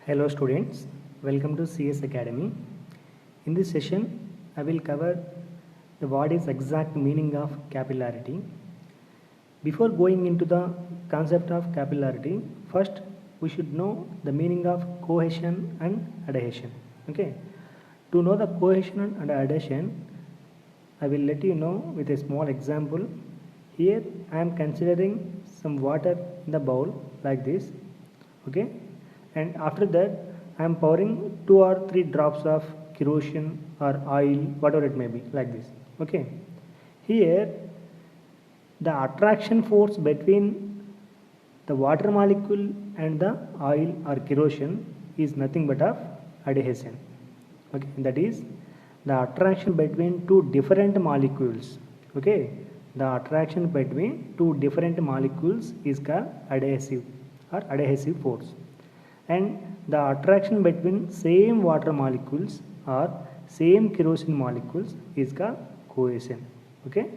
Hello students, welcome to CS Academy. In this session, I will cover what is exact meaning of capillarity. Before going into the concept of capillarity, first we should know the meaning of cohesion and adhesion. Okay, to know the cohesion and adhesion, I will let you know with a small example. Here I am considering some water in the bowl like this. Okay, and after that I am pouring 2 or 3 drops of kerosene or oil, whatever it may be, like this. Okay, here the attraction force between the water molecule and the oil or kerosene is nothing but of adhesion. Okay, that is the attraction between two different molecules. Okay, the attraction between two different molecules is called adhesive or adhesive force, and the attraction between same water molecules or same kerosene molecules is called cohesion. Okay,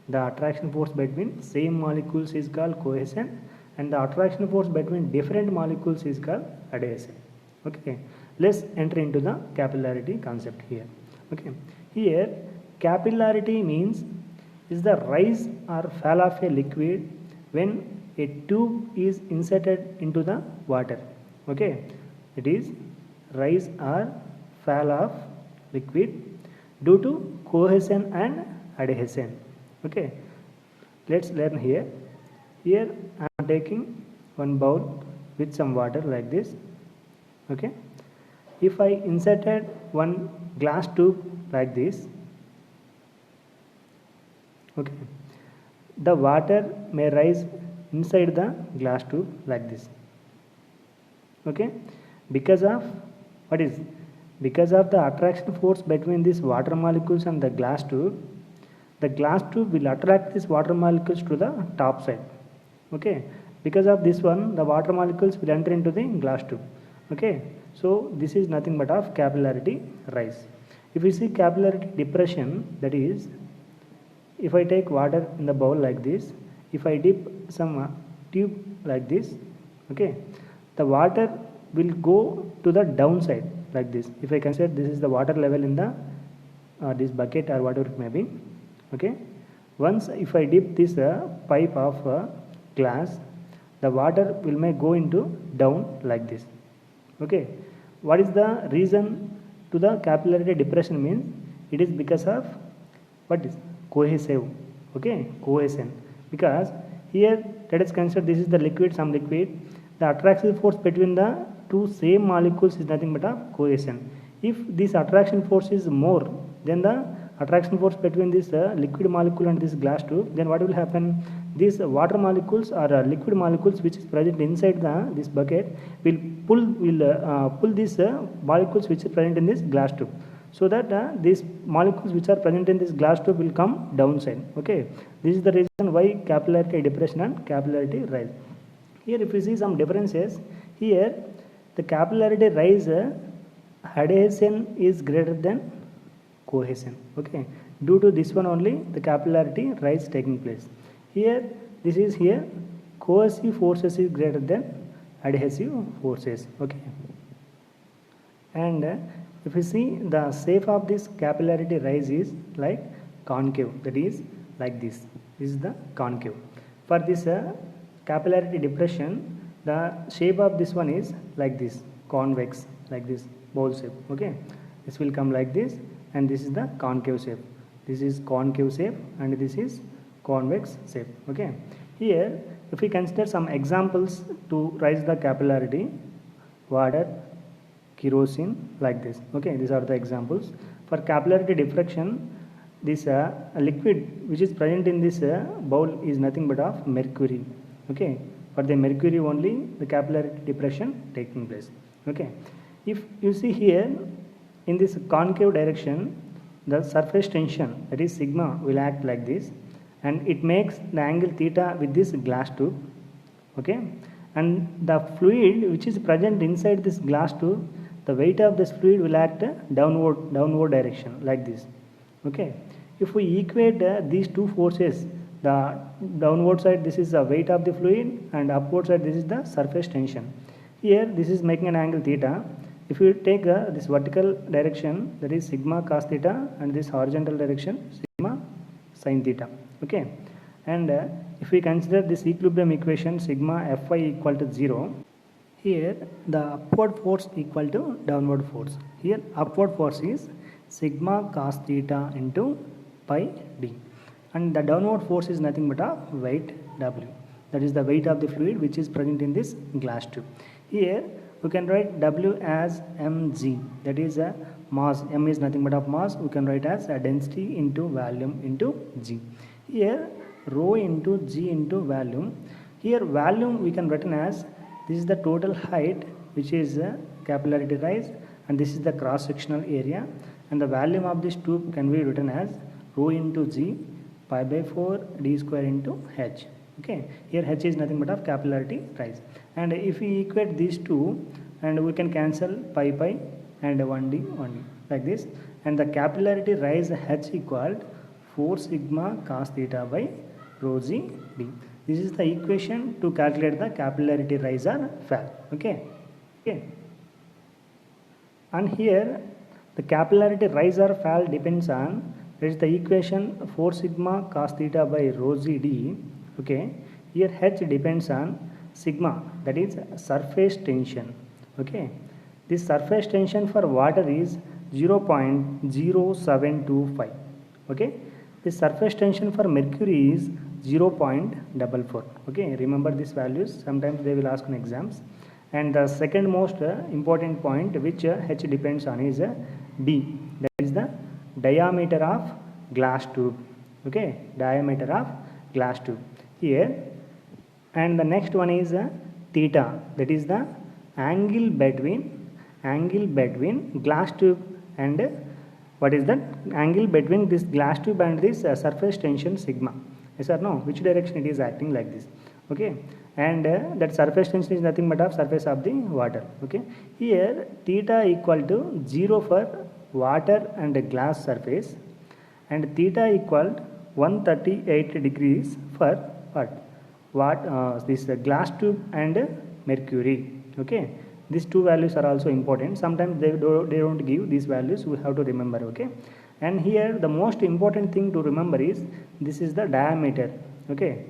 the attraction force between same molecules is called cohesion, and the attraction force between different molecules is called adhesion. Okay, let's enter into the capillarity concept here. Okay, here capillarity means is the rise or fall of a liquid when a tube is inserted into the water. Okay, it is rise or fall of liquid due to cohesion and adhesion. Okay, let's learn here. Here I am taking one bowl with some water like this. Okay, if I inserted one glass tube like this, okay, the water may rise inside the glass tube like this. Okay, because of what is, because of the attraction force between these water molecules and the glass tube will attract these water molecules to the top side. Okay, because of this one the water molecules will enter into the glass tube. Okay, so this is nothing but of capillarity rise. If we see capillarity depression, that is, if I take water in the bowl like this, if I dip some tube like this, okay, the water will go to the downside like this. If I consider this is the water level in the this bucket or whatever it may be. Okay, once if I dip this pipe of glass, the water will may go into down like this. Okay, what is the reason to the capillarity depression means? It is because of what is cohesive. Okay, cohesion, because here let us consider this is the liquid, some liquid. The attraction force between the two same molecules is nothing but a cohesion. If this attraction force is more than the attraction force between this liquid molecule and this glass tube, then what will happen? These water molecules or liquid molecules which is present inside this bucket will pull these molecules which is present in this glass tube, so that these molecules which are present in this glass tube will come downside. Okay, this is the reason why capillarity depression and capillarity rise. Here if you see some differences, here the capillarity rise adhesion is greater than cohesion. Okay, due to this one only the capillarity rise taking place. Here this is here cohesive forces is greater than adhesive forces. Okay, and if you see the shape of this capillarity rise is like concave, that is like this. This is the concave. For this capillarity depression, the shape of this one is like this, convex, like this bowl shape. Okay, this will come like this, and this is the concave shape. This is concave shape and this is convex shape. Okay, here if we consider some examples to rise the capillarity: water, kerosene, like this. Okay, these are the examples. For capillarity diffraction, this liquid which is present in this bowl is nothing but of mercury. Okay, for the mercury only the capillarity depression taking place. Okay, if you see here in this concave direction, the surface tension, that is sigma, will act like this, and it makes the angle theta with this glass tube. Okay, and the fluid which is present inside this glass tube, the weight of this fluid will act downward direction like this. Okay, if we equate these two forces, the downward side this is the weight of the fluid and upward side this is the surface tension. Here this is making an angle theta. If you take this vertical direction, that is sigma cos theta, and this horizontal direction sigma sin theta. Okay, and if we consider this equilibrium equation sigma Fy equal to 0, here the upward force equal to downward force. Here upward force is sigma cos theta into pi d, and the downward force is nothing but a weight W. That is the weight of the fluid which is present in this glass tube. Here we can write W as mg, that is a mass. M is nothing but of mass. We can write as a density into volume into g. Here rho into g into volume. Here volume we can written as, this is the total height which is capillarity rise, and this is the cross sectional area, and the volume of this tube can be written as rho into g pi by 4 d square into h. Okay, here h is nothing but of capillarity rise, and if we equate these two, and we can cancel pi and 1d like this, and the capillarity rise h equaled 4 sigma cos theta by rho g d. This is the equation to calculate the capillarity rise or fall. Okay, and here the capillarity rise or fall depends on, that is the equation 4 sigma cos theta by rho g d. Okay, here h depends on sigma, that is surface tension. Okay, this surface tension for water is 0.0725. Okay, the surface tension for mercury is 0.44. Okay, remember these values, sometimes they will ask in exams. And the second most important point which h depends on is d, that is the diameter of glass tube. Okay, diameter of glass tube here. And the next one is theta, that is the angle between glass tube and what is that angle between this glass tube and this surface tension sigma. Yes or no? Which direction it is acting like this. Okay, and that surface tension is nothing but of surface of the water. Okay, here theta equal to 0 for water and glass surface, and theta equal 138 degrees for what this glass tube and mercury. Okay, these two values are also important. Sometimes they don't give these values, we have to remember. Okay, and here the most important thing to remember is this is the diameter. Okay,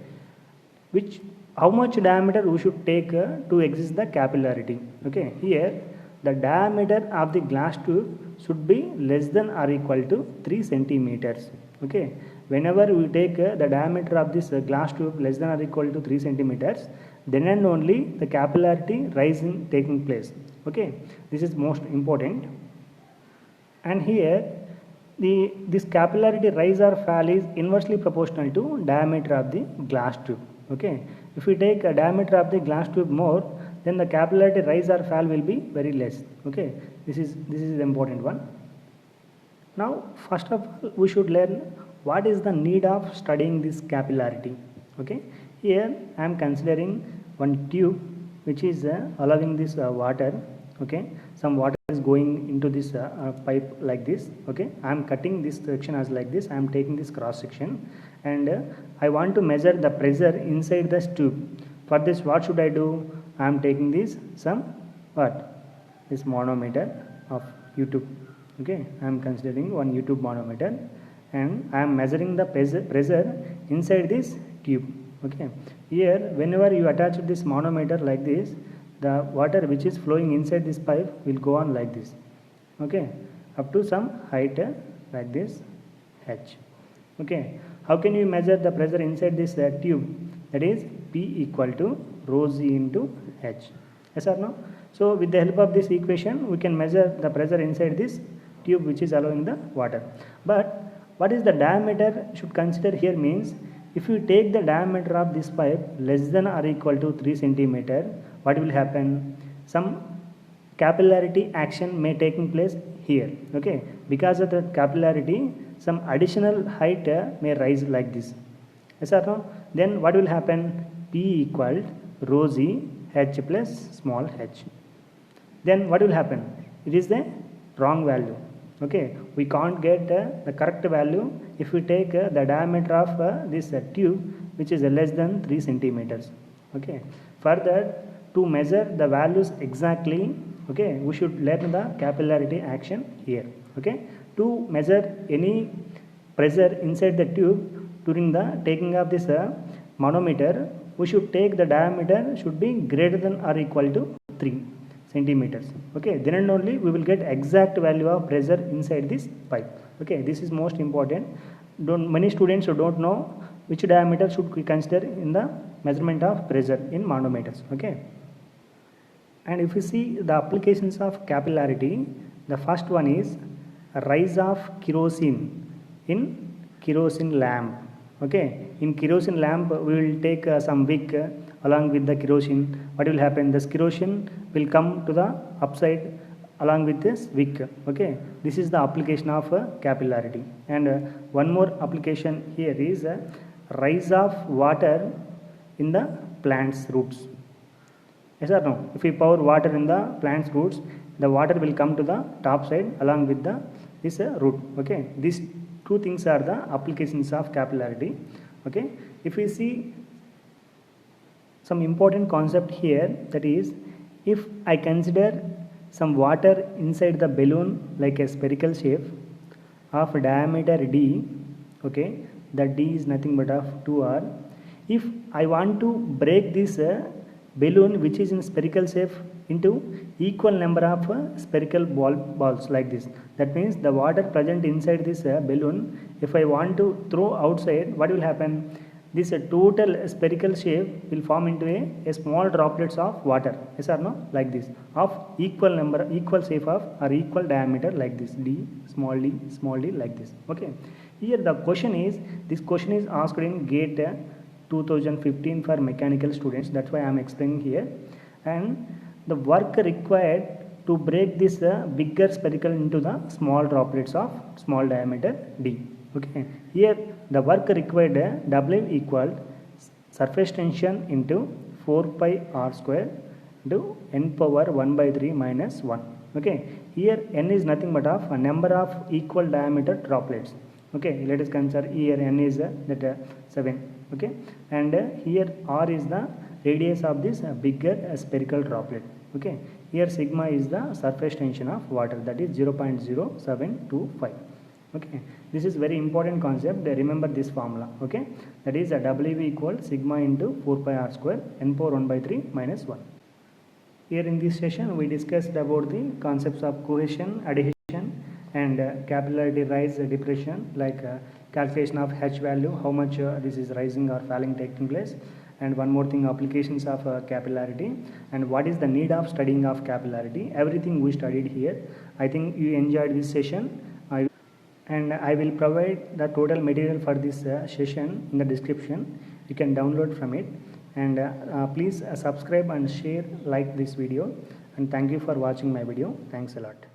which how much diameter we should take to exist the capillarity. Okay, here the diameter of the glass tube should be less than or equal to 3 centimeters. Okay, whenever we take the diameter of this glass tube less than or equal to 3 centimeters, then and only the capillarity rising taking place. Okay, this is most important. And here this capillarity rise or fall is inversely proportional to diameter of the glass tube. Okay, if we take a diameter of the glass tube more, then the capillarity rise or fall will be very less. Okay, this is the important one. Now first of all we should learn what is the need of studying this capillarity. Okay, here I am considering one tube which is allowing this water. Okay, some water is going into this pipe like this. Okay, I am cutting this section as like this. I am taking this cross section, and I want to measure the pressure inside this tube. For this, what should I do? I am taking this this manometer of U-tube. Okay, I am considering one U-tube manometer, and I am measuring the pressure inside this tube. Okay, here whenever you attach this manometer like this, the water which is flowing inside this pipe will go on like this. Okay, up to some height like this h. Okay, how can you measure the pressure inside this tube? That is P equal to rho z into h. Yes or no? So with the help of this equation we can measure the pressure inside this tube which is allowing the water. But what is the diameter should consider here means, if you take the diameter of this pipe less than or equal to 3 centimeter, what will happen? Some capillarity action may taking place here. Okay, because of the capillarity some additional height may rise like this. Yes or no? Then what will happen? P equal rho z h plus small h. Then what will happen? It is the wrong value. Okay, we can't get the correct value if we take the diameter of this tube which is less than 3 centimeters. Okay, further to measure the values exactly, okay, we should learn the capillarity action here. Okay, to measure any pressure inside the tube during the taking of this manometer, we should take the diameter should be greater than or equal to 3 centimeters. Okay, then and only we will get exact value of pressure inside this pipe. Okay, this is most important. Many students who don't know which diameter should we consider in the measurement of pressure in manometers. Okay, and if you see the applications of capillarity, the first one is rise of kerosene in kerosene lamp. Okay, in kerosene lamp we will take some wick along with the kerosene. What will happen? This kerosene will come to the upside along with this wick. Okay, this is the application of capillarity. And one more application here is rise of water in the plant's roots. Yes or no? If we pour water in the plant's roots, the water will come to the top side along with the this root. Okay, these two things are the applications of capillarity. Okay, if we see some important concept here, that is, if I consider some water inside the balloon like a spherical shape of diameter d, okay, the d is nothing but of 2r. If I want to break this balloon which is in spherical shape into equal number of spherical balls like this, that means the water present inside this balloon, if I want to throw outside, what will happen? This total spherical shape will form into a small droplets of water. Yes or no? Like this, of equal number, equal shape of or equal diameter like this, d, small d like this. Okay, here the question is, this question is asked in GATE 2015 for mechanical students. That's why I am explaining here. And the work required to break this bigger spherical into the small droplets of small diameter d. Okay, here the work required W equal surface tension into 4 pi r square into n power 1 by 3 minus 1. Okay, here n is nothing but of a number of equal diameter droplets. Okay, let us consider here n is that 7. Okay, and here r is the radius of this bigger spherical droplet. Okay, here sigma is the surface tension of water, that is 0.0725. Okay, this is very important concept. Remember this formula. Okay, that is a W equal sigma into 4 pi r square n power 1 by 3 minus 1. Here in this session we discussed about the concepts of cohesion, adhesion, and capillarity rise, depression, like calculation of H value, how much this is rising or falling taking place, and one more thing, applications of capillarity, and what is the need of studying of capillarity. Everything we studied here. I think you enjoyed this session, and I will provide the total material for this session in the description. You can download from it, and please subscribe and share, like this video, and thank you for watching my video. Thanks a lot.